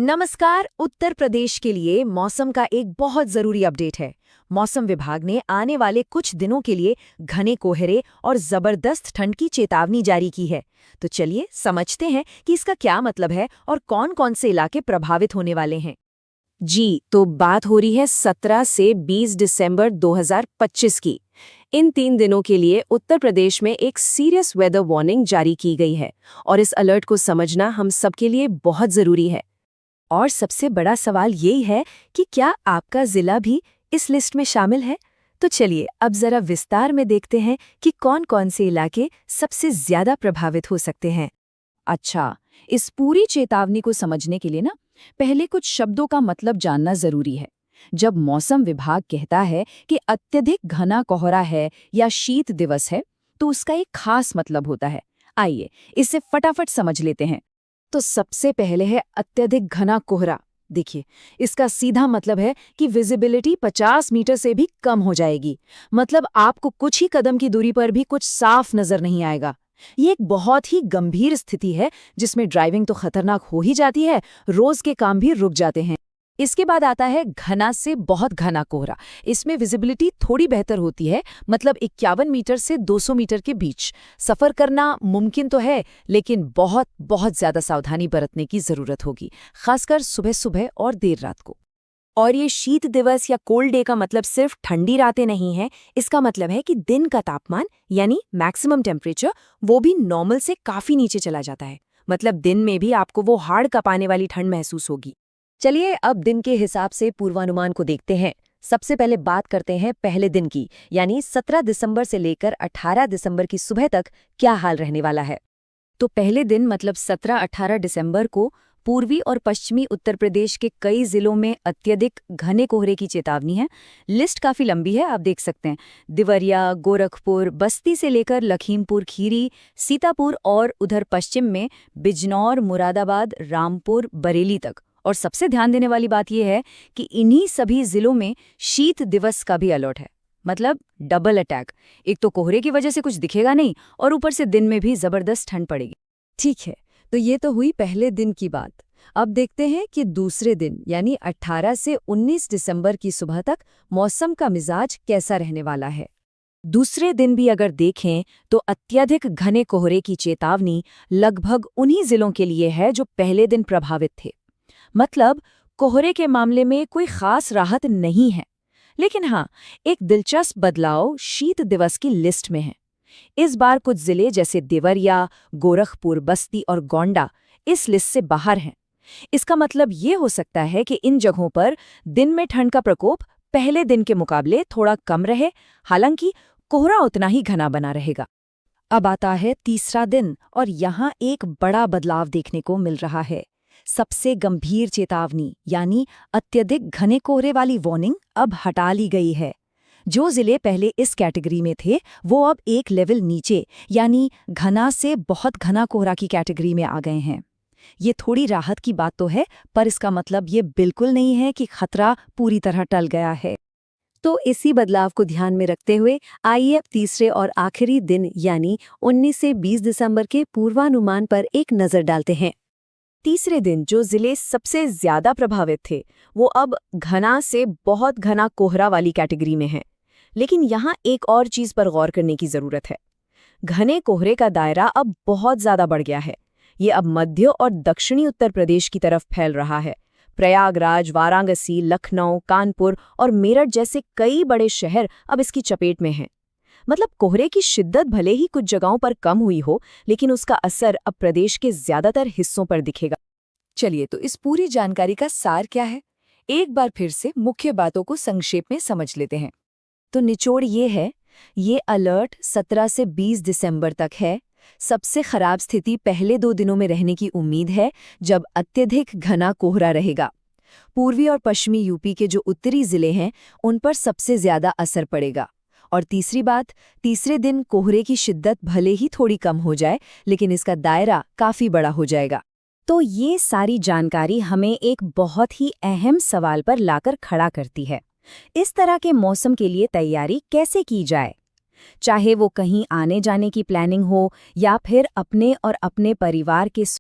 नमस्कार। उत्तर प्रदेश के लिए मौसम का एक बहुत जरूरी अपडेट है। मौसम विभाग ने आने वाले कुछ दिनों के लिए घने कोहरे और जबरदस्त ठंड की चेतावनी जारी की है। तो चलिए समझते हैं कि इसका क्या मतलब है और कौन-कौन से इलाके प्रभावित होने वाले हैं। जी, तो बात हो रही है 17 से 20 दिसंबर 2025 की। इन 3 दिनों के लिए उत्तर प्रदेश में एक सीरियस वेदर वार्निंग जारी की गई है और इस अलर्ट को समझना हम सबके लिए बहुत जरूरी है। और सबसे बड़ा सवाल यही है कि क्या आपका जिला भी इस लिस्ट में शामिल है। तो चलिए अब जरा विस्तार में देखते हैं कि कौन-कौन से इलाके सबसे ज्यादा प्रभावित हो सकते हैं। अच्छा, इस पूरी चेतावनी को समझने के लिए पहले कुछ शब्दों का मतलब जानना जरूरी है। जब मौसम विभाग कहता है कि अत्यधिक घना कोहरा है या शीत दिवस है, तो उसका एक खास मतलब होता है। आइए इसे फटाफट समझ लेते हैं। तो सबसे पहले है अत्यधिक घना कोहरा। देखिए, इसका सीधा मतलब है कि विजिबिलिटी 50 मीटर से भी कम हो जाएगी। मतलब आपको कुछ ही कदम की दूरी पर भी कुछ साफ नजर नहीं आएगा। ये एक बहुत ही गंभीर स्थिति है जिसमें ड्राइविंग तो खतरनाक हो ही जाती है, रोज के काम भी रुक जाते हैं। इसके बाद आता है घना से बहुत घना कोहरा। इसमें विजिबिलिटी थोड़ी बेहतर होती है, मतलब 51 मीटर से 200 मीटर के बीच। सफर करना मुमकिन तो है, लेकिन बहुत बहुत ज्यादा सावधानी बरतने की जरूरत होगी, खासकर सुबह सुबह और देर रात को। और ये शीत दिवस या कोल्ड डे का मतलब सिर्फ ठंडी रातें नहीं है। इसका मतलब है कि दिन का तापमान यानी मैक्सिमम टेम्परेचर वो भी नॉर्मल से काफी नीचे चला जाता है। मतलब दिन में भी आपको वो हाड़ कपाने वाली ठंड महसूस होगी। चलिए अब दिन के हिसाब से पूर्वानुमान को देखते हैं। सबसे पहले बात करते हैं पहले दिन की, यानी 17 दिसंबर से लेकर 18 दिसंबर की सुबह तक क्या हाल रहने वाला है। तो पहले दिन मतलब 17-18 दिसंबर को पूर्वी और पश्चिमी उत्तर प्रदेश के कई जिलों में अत्यधिक घने कोहरे की चेतावनी है। लिस्ट काफी लंबी है, आप देख सकते हैं। देवरिया, गोरखपुर, बस्ती से लेकर लखीमपुर खीरी, सीतापुर और उधर पश्चिम में बिजनौर, मुरादाबाद, रामपुर, बरेली तक। और सबसे ध्यान देने वाली बात यह है कि इन्हीं सभी जिलों में शीत दिवस का भी अलर्ट है। मतलब डबल अटैक। एक तो कोहरे की वजह से कुछ दिखेगा नहीं और ऊपर से दिन में भी जबरदस्त ठंड पड़ेगी। ठीक है, तो ये तो हुई पहले दिन की बात। अब देखते हैं कि दूसरे दिन यानी 18 से 19 दिसंबर की सुबह तक मौसम का मिजाज कैसा रहने वाला है। दूसरे दिन भी अगर देखें तो अत्यधिक घने कोहरे की चेतावनी लगभग उन्हीं जिलों के लिए है जो पहले दिन प्रभावित थे। मतलब कोहरे के मामले में कोई खास राहत नहीं है। लेकिन हाँ, एक दिलचस्प बदलाव शीत दिवस की लिस्ट में है। इस बार कुछ जिले जैसे देवरिया, गोरखपुर, बस्ती और गोंडा इस लिस्ट से बाहर हैं। इसका मतलब ये हो सकता है कि इन जगहों पर दिन में ठंड का प्रकोप पहले दिन के मुकाबले थोड़ा कम रहे, हालांकि कोहरा उतना ही घना बना रहेगा। अब आता है तीसरा दिन और यहाँ एक बड़ा बदलाव देखने को मिल रहा है। सबसे गंभीर चेतावनी यानी अत्यधिक घने कोहरे वाली वार्निंग अब हटा ली गई है। जो जिले पहले इस कैटेगरी में थे वो अब एक लेवल नीचे यानी घना से बहुत घना कोहरा की कैटेगरी में आ गए हैं। ये थोड़ी राहत की बात तो है, पर इसका मतलब ये बिल्कुल नहीं है कि खतरा पूरी तरह टल गया है। तो इसी बदलाव को ध्यान में रखते हुए आइए अब तीसरे और आखिरी दिन यानी 19 से 20 दिसंबर के पूर्वानुमान पर एक नजर डालते हैं। तीसरे दिन जो जिले सबसे ज्यादा प्रभावित थे वो अब घना से बहुत घना कोहरा वाली कैटेगरी में हैं। लेकिन यहाँ एक और चीज पर गौर करने की जरूरत है। घने कोहरे का दायरा अब बहुत ज्यादा बढ़ गया है। ये अब मध्य और दक्षिणी उत्तर प्रदेश की तरफ फैल रहा है। प्रयागराज, वाराणसी, लखनऊ, कानपुर और मेरठ जैसे कई बड़े शहर अब इसकी चपेट में हैं। मतलब कोहरे की शिद्दत भले ही कुछ जगहों पर कम हुई हो, लेकिन उसका असर अब प्रदेश के ज्यादातर हिस्सों पर दिखेगा। चलिए, तो इस पूरी जानकारी का सार क्या है, एक बार फिर से मुख्य बातों को संक्षेप में समझ लेते हैं। तो निचोड़ ये है, ये अलर्ट 17 से 20 दिसंबर तक है। सबसे खराब स्थिति पहले 2 दिनों में रहने की उम्मीद है, जब अत्यधिक घना कोहरा रहेगा। पूर्वी और पश्चिमी यूपी के जो उत्तरी जिले हैं उन पर सबसे ज्यादा असर पड़ेगा। और तीसरी बात, तीसरे दिन कोहरे की शिद्दत भले ही थोड़ी कम हो जाए, लेकिन इसका दायरा काफी बड़ा हो जाएगा। तो ये सारी जानकारी हमें एक बहुत ही अहम सवाल पर लाकर खड़ा करती है। इस तरह के मौसम के लिए तैयारी कैसे की जाए? चाहे वो कहीं आने जाने की प्लानिंग हो या फिर अपने और अपने परिवार के